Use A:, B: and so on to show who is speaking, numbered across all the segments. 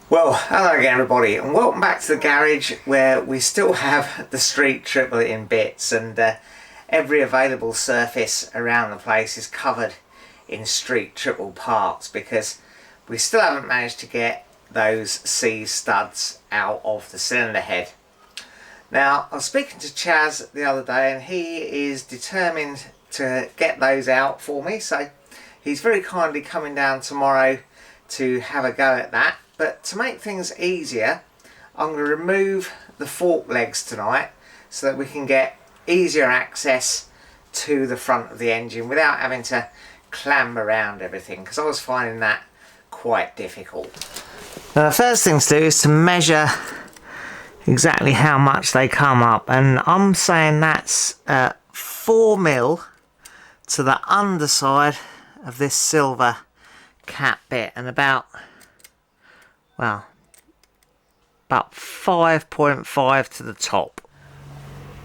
A: Well, hello again everybody, and welcome back to the garage where we still have the street triple in bits, and every available surface around the place is covered in street triple parts because we still haven't managed to get those C studs out of the cylinder head. Now, I was speaking to Chaz the other day and he is determined to get those out for me, so he's very kindly coming down tomorrow to have a go at that. But to make things easier, I'm going to remove the fork legs tonight so that we can get easier access to the front of the engine without having to clamber around everything, because I was finding that quite difficult. Now, the first thing to do is to measure exactly how much they come up, and I'm saying that's 4mm to the underside of this silver cap bit and about 5.5 to the top.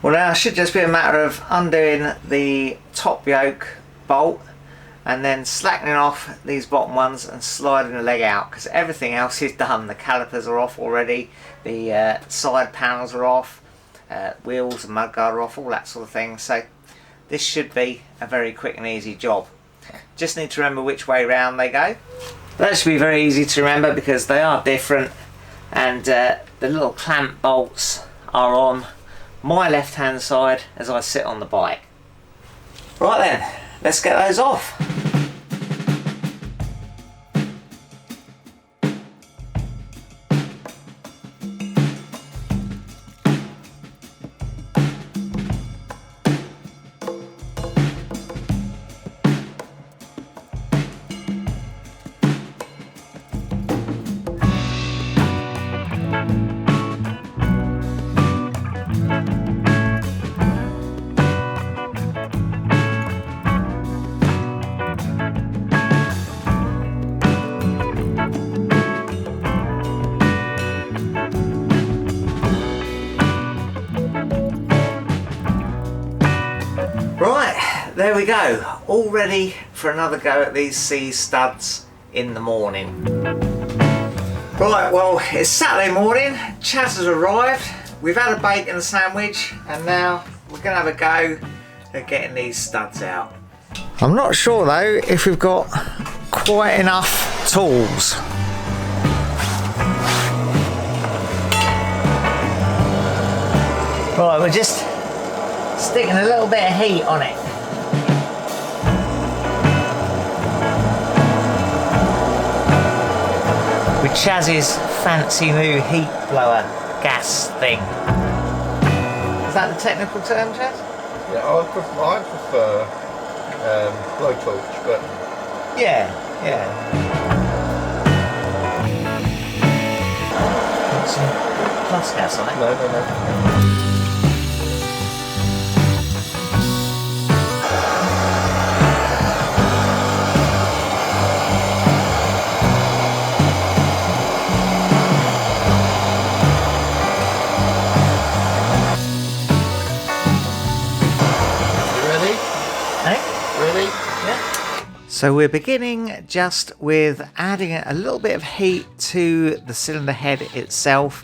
A: Well, now it should just be a matter of undoing the top yoke bolt and then slackening off these bottom ones and sliding the leg out, because everything else is done. The calipers are off already, the side panels are off, wheels and mudguard are off, all that sort of thing. So this should be a very quick and easy job. Just need to remember which way round they go. That should be very easy to remember because they are different, and the little clamp bolts are on my left hand side as I sit on the bike. Right then, let's get those off. Right, there we go, all ready for another go at these C studs in the morning. Right, well, it's Saturday morning, Chaz has arrived, we've had a bacon sandwich, and now we're going to have a go at getting these studs out. I'm not sure though if we've got quite enough tools. Right, we're just sticking a little bit of heat on it. With Chaz's fancy new heat blower gas thing. Is that the technical term, Chaz?
B: Yeah, I prefer blowtorch, but...
A: Yeah. Want some plus gas on it?
B: No.
A: So we're beginning just with adding a little bit of heat to the cylinder head itself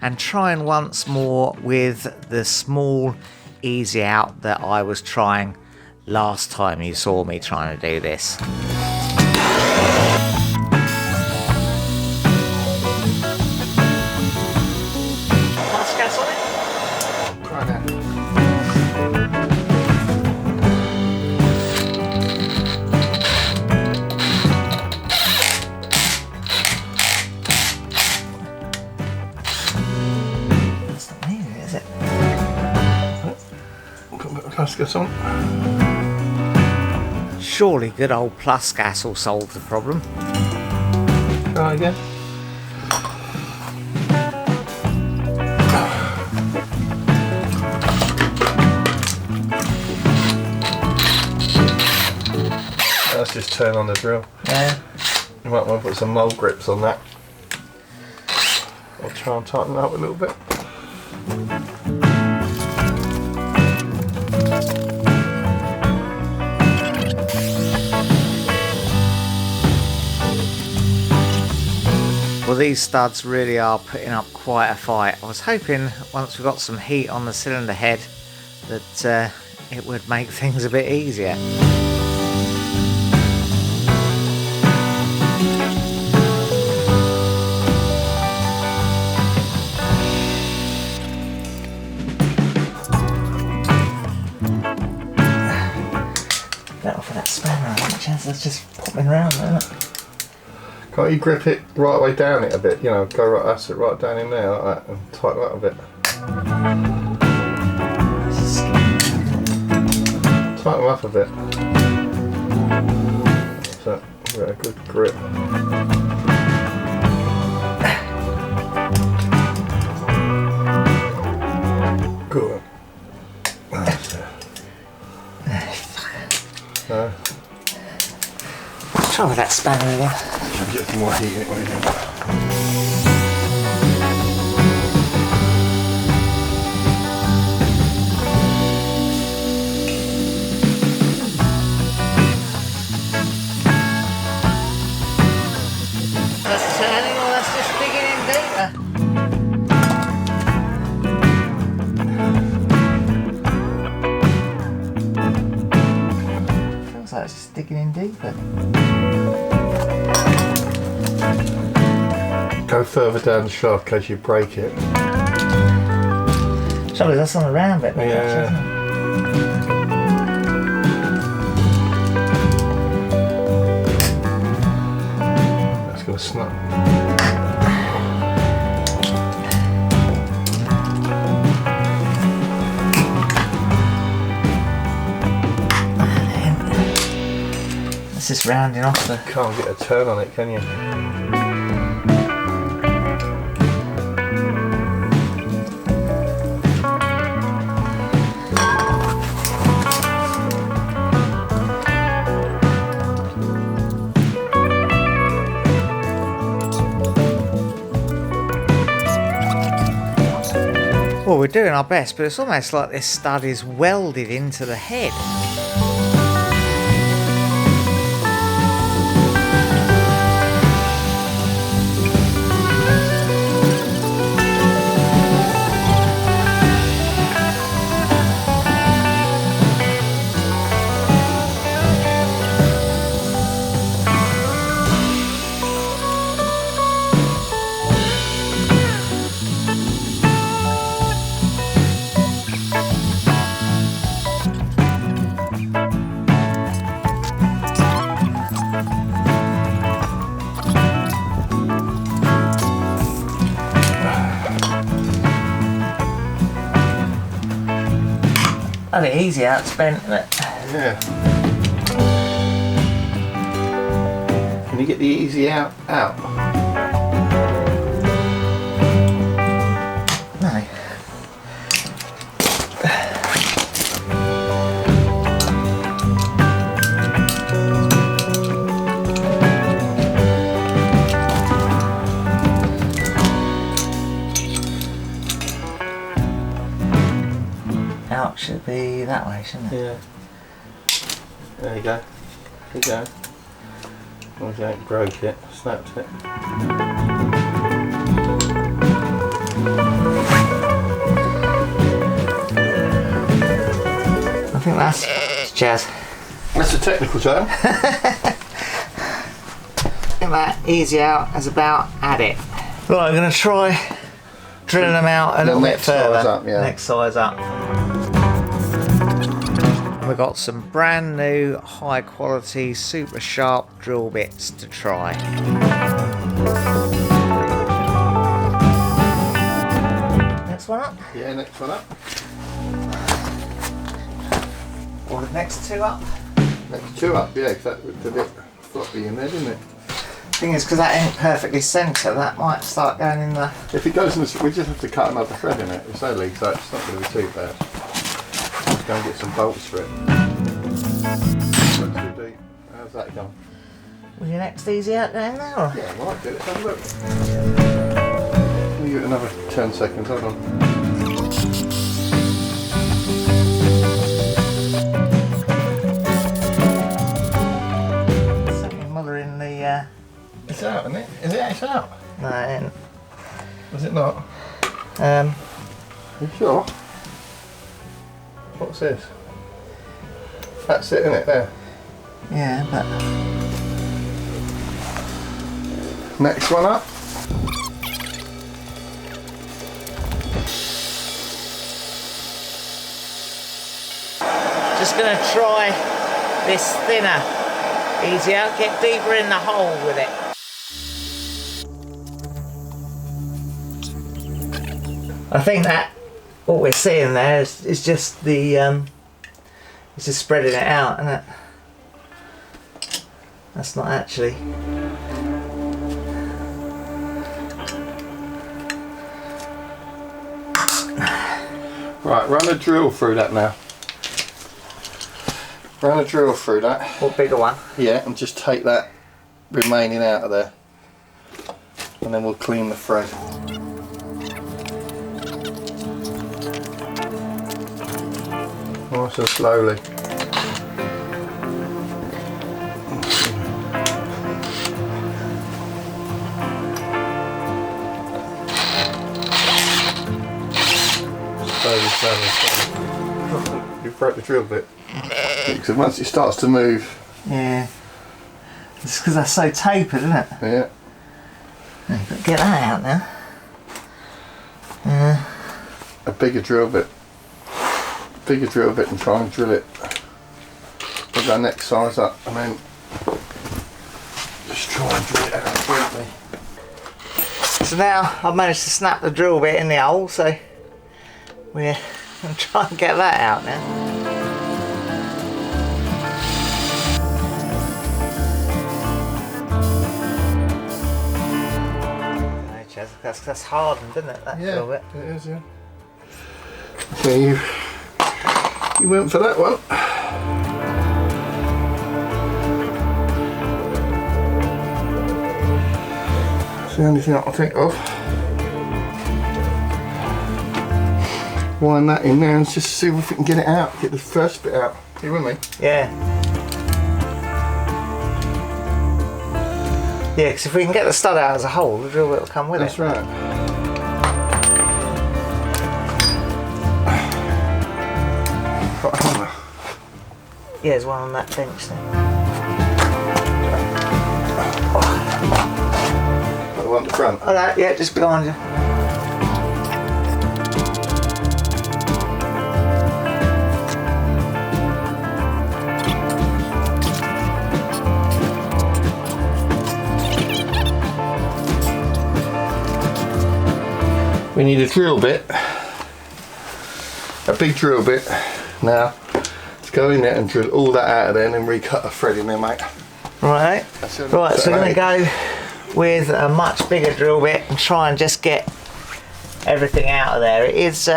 A: and trying once more with the small easy out that I was trying last time you saw me trying to do this. Plus gas on it?
B: Try that. Plus gas on.
A: Surely good old plus gas will solve the problem.
B: Try again. Let's just turn on the drill.
A: Yeah.
B: You might want to put some mold grips on that. I'll try and tighten it up a little bit.
A: Well, these studs really are putting up quite a fight. I was hoping once we got some heat on the cylinder head that it would make things a bit easier. Better for that spanner, I think, Chaz, that's just popping around, isn't it?
B: Can't you grip it right way down it a bit? You know, go right, that's it, right down in there like that, and tighten that a bit. Tighten them up a bit. That's it. Yeah, a good grip. Good. That's it.
A: Try with that spanner again.
B: Should get some more heat in it when you do that.
A: That's turning, or that's just digging in deeper. Feels like it's just digging in deeper.
B: Go further down the shaft in case you break it.
A: Trouble is, that's on the round bit.
B: Yeah. That's gonna snap.
A: It's just rounding off the.
B: Can't get a turn on it, can you?
A: Well, we're doing our best, but it's almost like this stud is welded into the head. A bit easy out spent, isn't it?
B: Yeah. Can you get the easy out?
A: No. Out should be that way, shouldn't it?
B: Yeah. There you go. There you go. As long as you ain't broke it, snapped it.
A: I think that's Jazz.
B: That's a technical term.
A: I think that easy out is about at it. Right, I'm going to try drilling them out a little bit further.
B: Size up, yeah.
A: Next size up. We've got some brand new, high quality, super sharp drill bits to try. Next one up?
B: Yeah, next one up.
A: Or the next two up?
B: Next two up, yeah, because that looked a bit floppy in there, didn't it?
A: Thing is, because that ain't perfectly centre, that might start going in the...
B: If it goes in the... we just have to cut another thread in it. It's only, so it's not going to be too bad. Let's go and get some bolts for it. Not too deep. How's that going?
A: Was your next easy out going there? Or?
B: Yeah, I like it. Let's have a look. Let me give it another 10 seconds. Hold on.
A: Something muller in the...
B: It's out, isn't it? Is it actually out?
A: No, it ain't.
B: Is it not? You sure? What's this? That's it, isn't it? There.
A: Yeah, but
B: Next one up.
A: just going to try this thinner easier, get deeper in the hole with it. I think that what we're seeing there is just the it's just spreading it out, isn't it? That's not actually.
B: Right, run a drill through that now. Run a drill through that.
A: What bigger one?
B: Yeah, and just take that remaining out of there. And then we'll clean the thread. Nice and slowly. Slowly. You broke the drill bit. Because once it starts to move.
A: Yeah. It's because that's so tapered, isn't it?
B: Yeah.
A: Get that out now.
B: A bigger drill bit. Bigger drill bit and try and drill it. Put our next size up and then just try and drill it out gently.
A: So now I've managed to snap the drill bit in the hole, so we're going to try and get that out now. That's hardened, isn't it? That drill bit.
B: It is, yeah. So you went for that one. That's the only thing I can think of. Wind that in there and just see if we can get it out. Get the first bit out. You with me?
A: Yeah. Yeah, because if we can get the stud out as a whole, the drill bit will come with it.
B: That's right. Got a hammer.
A: Yeah, there's one on that bench there.
B: Got the one at the front.
A: Oh, that, yeah, just behind you.
B: We need a drill bit, a big drill bit now to go in there and drill all that out of there and then recut a thread in there, mate.
A: Right, right, so we're going to go with a much bigger drill bit and try and just get everything out of there. It is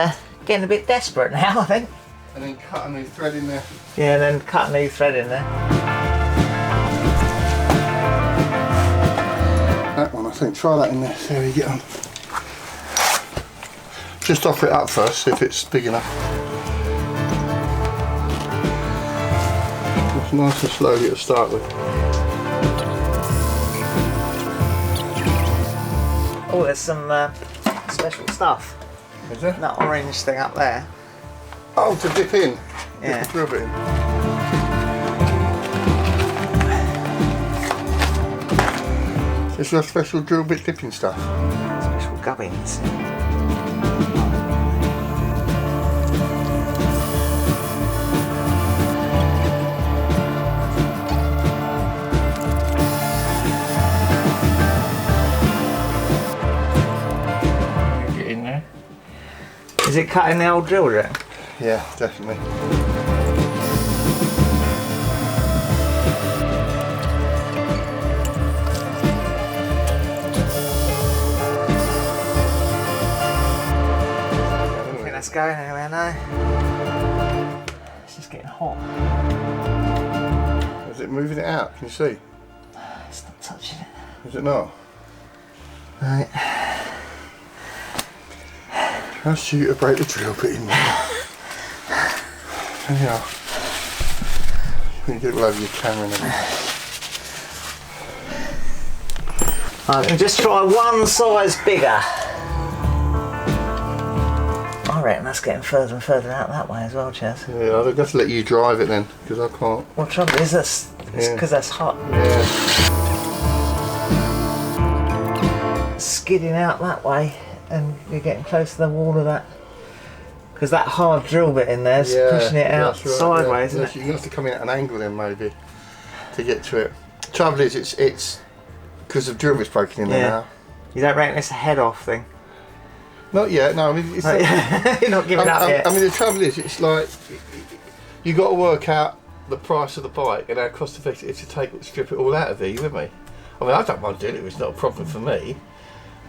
A: getting a bit desperate now, I think.
B: And then cut a new thread in there.
A: Yeah, and then cut a new thread in there.
B: That one, I think, try that in there, see how you get on. Just offer it up first, see if it's big enough. It's nice and slowly to start with.
A: Oh, there's some special stuff.
B: Is there?
A: That orange thing up there.
B: Oh, to dip in?
A: Yeah.
B: Dip the drill bit in. Is there special drill bit dipping stuff?
A: Special gubbins. Is it cutting the old drill bit?
B: Yeah, definitely.
A: I don't think that's going anywhere now. It's just getting hot.
B: Is it moving it out? Can you see?
A: It's not touching it.
B: Is it not?
A: Right.
B: I'll shoot you to break the drill bit in there. There you are. You can get it all over your camera and everything.
A: I can just try one size bigger. I reckon that's getting further and further out that way as well, Chaz.
B: Yeah, I'll have to let you drive it then, because I can't.
A: Well, the trouble is it's because that's hot.
B: Yeah.
A: Skidding out that way, and you're getting close to the wall of that. Because that hard drill bit in there's pushing it out sideways, isn't it?
B: You're going to have to come in at an angle then, maybe, to get to it. Trouble is, it's because the drill bit's broken in there now.
A: You don't reckon it's a head off thing?
B: Not yet, no. I mean, it's
A: you're not giving up yet.
B: I mean, the trouble is, it's like you got to work out the price of the bike and how cost effective it is to strip it all out of there. You with me? I mean, I don't mind doing it. It's not a problem for me.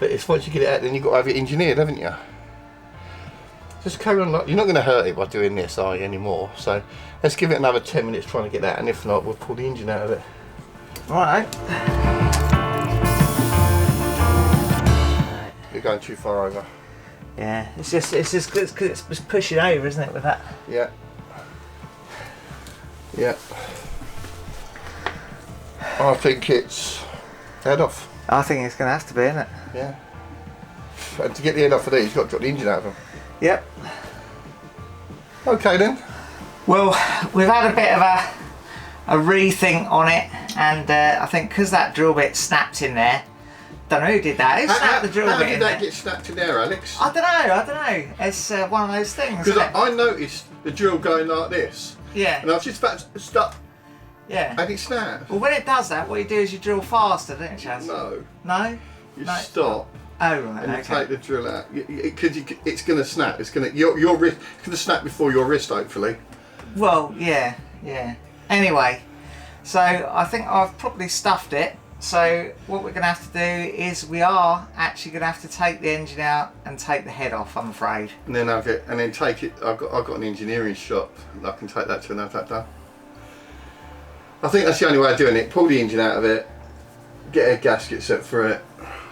B: But it's once you get it out, then you've got to have it engineered, haven't you? Just carry on. You're not going to hurt it by doing this, are you, anymore? So let's give it another 10 minutes trying to get that, and if not, we'll pull the engine out of it.
A: Right.
B: You're going too far over.
A: Yeah, it's just because it's pushing over, isn't it, with that?
B: Yeah. Yeah. I think it's head off.
A: I think it's going to have to be, isn't it?
B: Yeah. And to get the head off of these, you've got to drop the engine out of them.
A: Yep.
B: Okay then.
A: Well, we've had a bit of a rethink on it, and I think because that drill bit snapped in there, don't know who did that. Who snapped the drill bit in there?
B: How did that get snapped in there, Alex?
A: I don't know. It's one of those things.
B: Because I noticed the drill going like this.
A: Yeah.
B: And I was just about to stop.
A: Yeah.
B: And it snapped.
A: Well, when it does that, what you do is you drill faster, don't you, Chaz?
B: No.
A: No?
B: You stop.
A: Oh, right.
B: And you take the drill out. Because it's going to snap. It's going to your wrist. It's going to snap before your wrist, hopefully.
A: Well, yeah. Anyway, so I think I've probably stuffed it. So what we're going to have to do is we are actually going to have to take the engine out and take the head off, I'm afraid.
B: And then take it. I've got an engineering shop. I can take that to and have that done. I think that's the only way of doing it. Pull the engine out of it, get a gasket set for it,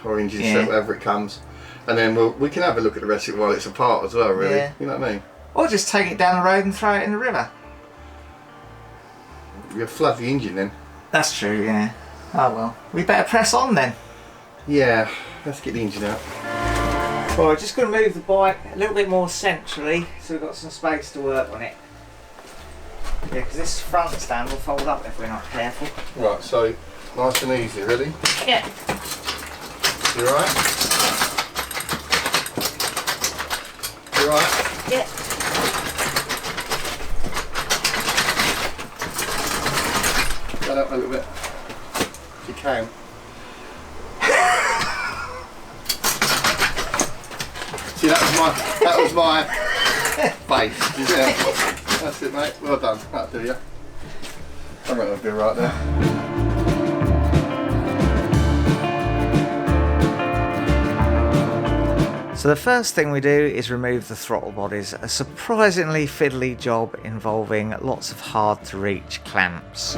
B: or engine set, whatever it comes, and then we can have a look at the rest of it while it's apart as well. Really, you know what I mean?
A: Or just take it down the road and throw it in the river.
B: You'll flood the engine then.
A: That's true. Yeah. Oh well, we better press on then.
B: Yeah, let's get the engine out.
A: Well, we're just going to move the bike a little bit more centrally so we've got some space to work on it. Yeah, because this front stand will fold up if we're not careful.
B: Right, so nice and easy, ready?
A: Yeah.
B: You alright? You alright?
A: Yeah.
B: Stand up a little bit. If you can. See, that was my base. Yeah. That's it, mate. Well done. That'll do you. I reckon it'll be right there.
A: So the first thing we do is remove the throttle bodies, a surprisingly fiddly job involving lots of hard to reach clamps.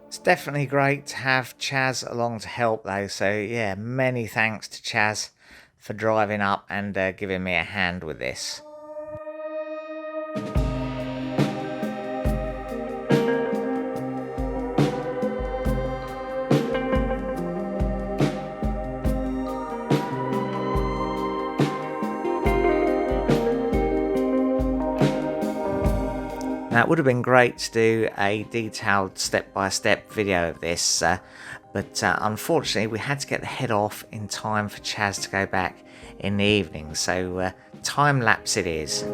A: It's definitely great to have Chaz along to help though, so yeah, many thanks to Chaz for driving up and giving me a hand with this. Now it would have been great to do a detailed step-by-step video of this, but unfortunately we had to get the head off in time for Chaz to go back in the evening, so time lapse it is.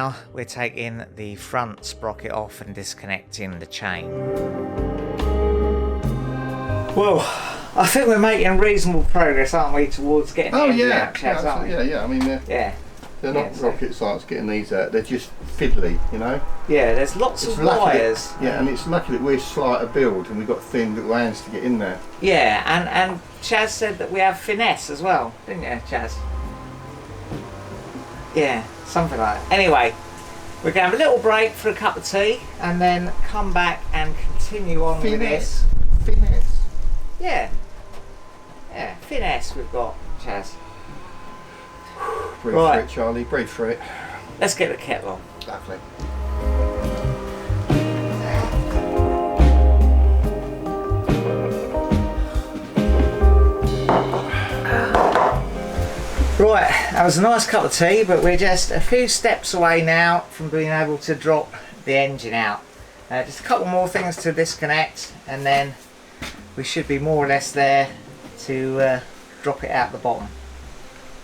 A: now we're taking the front sprocket off and disconnecting the chain. Well, I think we're making reasonable progress, aren't we, towards getting the engine out, Chaz, aren't we?
B: Yeah. I mean, they're not rocket science getting these out. They're just fiddly, you know.
A: Yeah, there's lots of wires.
B: And it's lucky that we're slighter build and we've got thin little hands to get in there.
A: Yeah, and Chaz said that we have finesse as well, didn't you, Chaz? Yeah, something like that. Anyway, we're going to have a little break for a cup of tea and then come back and continue on with this.
B: Finesse.
A: Yeah, finesse we've got, Chaz.
B: Breathe through it, Charlie, breathe through it.
A: Let's get the kettle on.
B: Lovely.
A: Right, that was a nice cup of tea, but we're just a few steps away now from being able to drop the engine out. Just a couple more things to disconnect and then we should be more or less there to drop it out the bottom.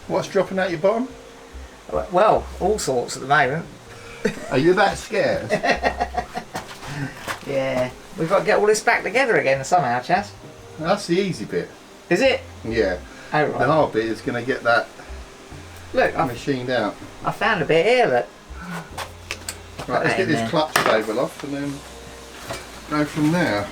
B: What's dropping out your bottom?
A: Well, all sorts at the moment.
B: Are you that scared?
A: Yeah, we've got to get all this back together again somehow, Chaz.
B: That's the easy bit.
A: Is it?
B: Yeah.
A: Oh, right.
B: The hard bit is going to get that machined out.
A: I found a bit here, look.
B: Right, let's get this clutch cable off and then go from there.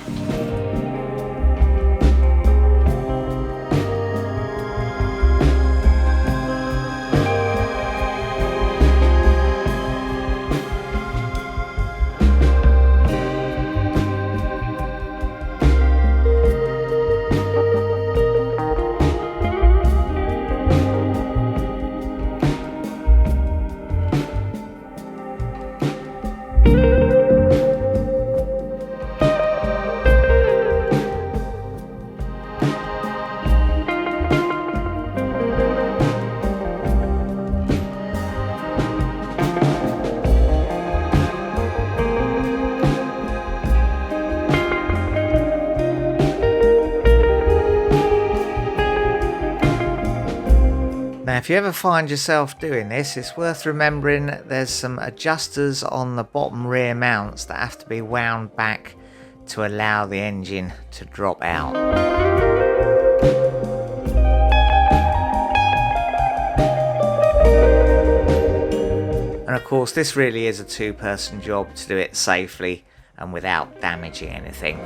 A: Now, if you ever find yourself doing this, it's worth remembering that there's some adjusters on the bottom rear mounts that have to be wound back to allow the engine to drop out. And of course, this really is a two-person job to do it safely and without damaging anything.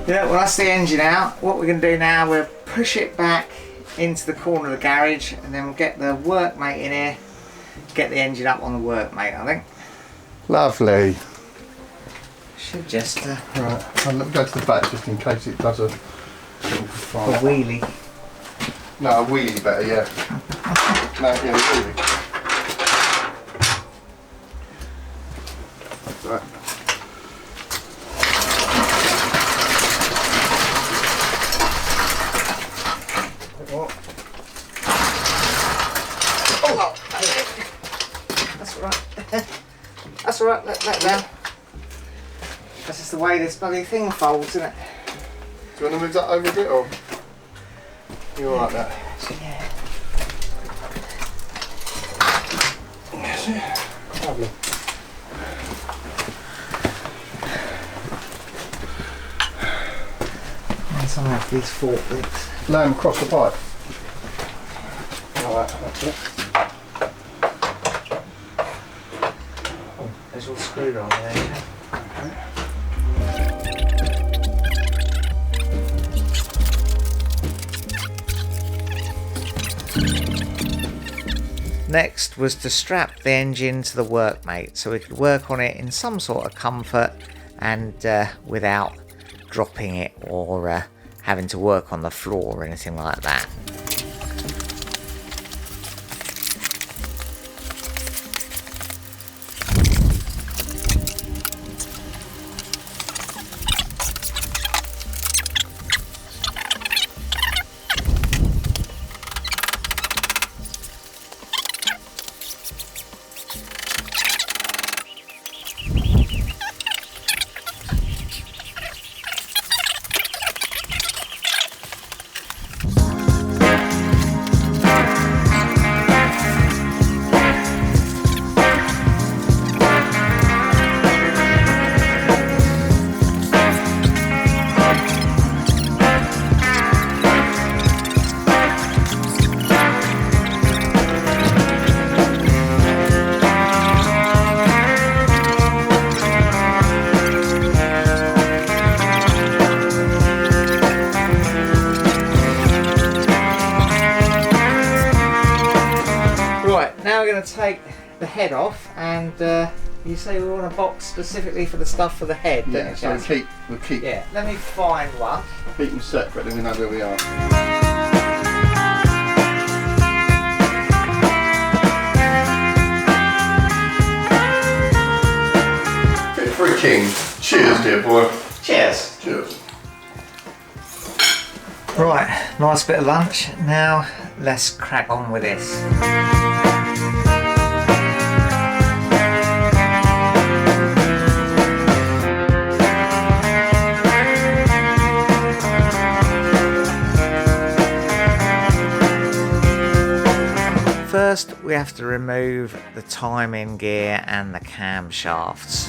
A: Yeah, well, that's the engine out. What we're going to do now, we'll push it back into the corner of the garage and then we'll get the workmate in here, get the engine up on the workmate, I think.
B: Lovely.
A: Should just...
B: Right, let me go to the back just in case it does a
A: wheelie.
B: No, a wheelie better, yeah. No, yeah, a wheelie. Right.
A: That's alright. That's alright, let that down. That's just the way this bloody thing folds, isn't it?
B: Do you want to move that over a bit or? You alright there?
A: Yeah.
B: Lovely.
A: And some of these forklifts.
B: Lay them across the pipe. Alright, that's it.
A: There's all screwed on there. Okay. Next was to strap the engine to the workmate so we could work on it in some sort of comfort and without dropping it or having to work on the floor or anything like that. we're going to take the head off, and you say we want a box specifically for the stuff for the head, don't you,
B: so
A: Chaz?
B: we'll keep.
A: Yeah, let me find one.
B: Keep them separate, then we know where we are. Fit for a king. Cheers, dear boy.
A: Cheers.
B: Cheers.
A: Right, nice bit of lunch. Now let's crack on with this. First, we have to remove the timing gear and the camshafts.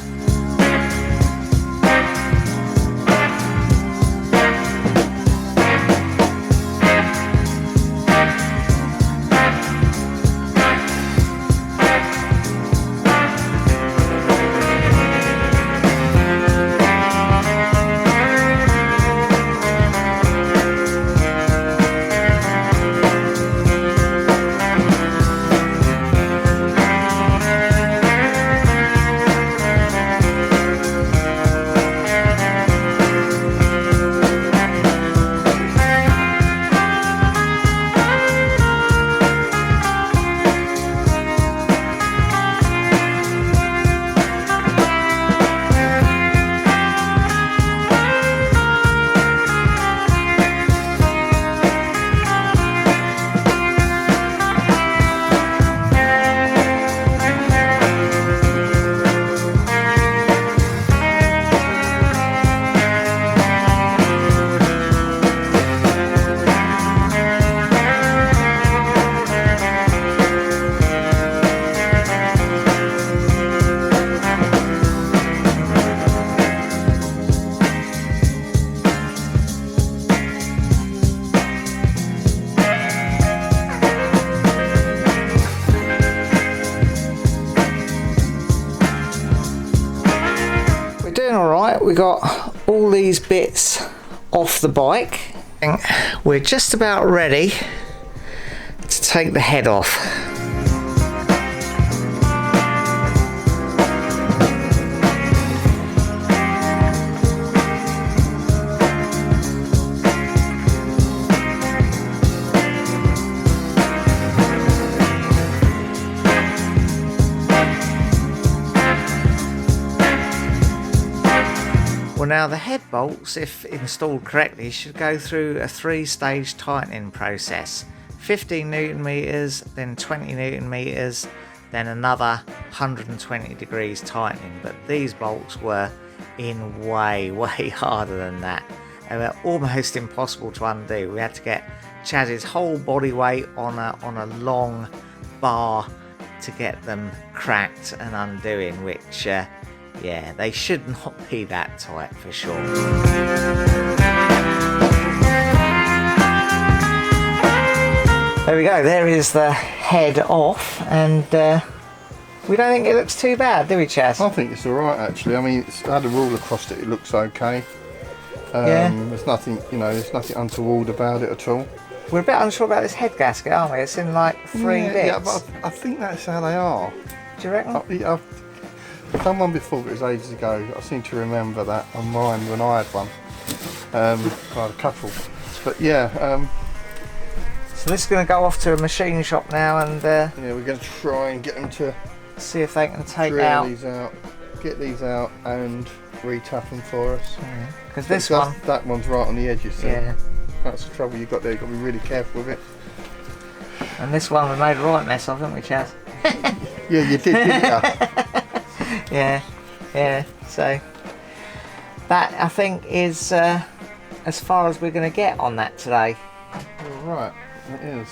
A: We got all these bits off the bike. We're just about ready to take the head off. Well, now the head bolts, if installed correctly, should go through a 3-stage tightening process. 15 Newton meters, then 20 Newton meters, then another 120 degrees tightening. But these bolts were in way harder than that. They were almost impossible to undo. We had to get Chaz's whole body weight on a long bar to get them cracked and undoing, which yeah, they should not be that tight for sure. There we go, there is the head off, and we don't think it looks too bad, do we, Chaz?
B: I think it's alright actually. I mean, it's had a rule across it looks okay.
A: Yeah.
B: There's nothing, there's nothing untoward about it at all.
A: We're a bit unsure about this head gasket, aren't we? It's in like 3 bits.
B: Yeah, but I think that's how they are.
A: Do you reckon?
B: I've done one before, but it was ages ago. I seem to remember that on mine when I had one. I had a couple. But yeah.
A: So this is going to go off to a machine shop now, and
B: yeah, we're going to try and get them to
A: see if they can take
B: drill these out, get these out, and re-tap them for us.
A: Because this one,
B: that one's right on the edge, you see.
A: Yeah.
B: That's the trouble you've got there. You've got to be really careful with it.
A: And this one we made a right mess of, haven't we, Chaz?
B: Yeah, you did, didn't you?
A: Yeah. So that, I think, is as far as we're going to get on that today.
B: Right, it is.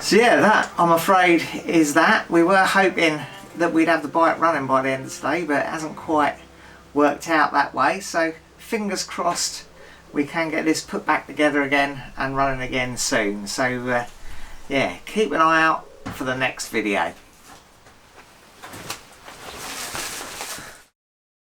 A: So yeah, that, I'm afraid, is that. We were hoping that we'd have the bike running by the end of today, but it hasn't quite worked out that way. So fingers crossed we can get this put back together again and running again soon. So yeah, keep an eye out for the next video.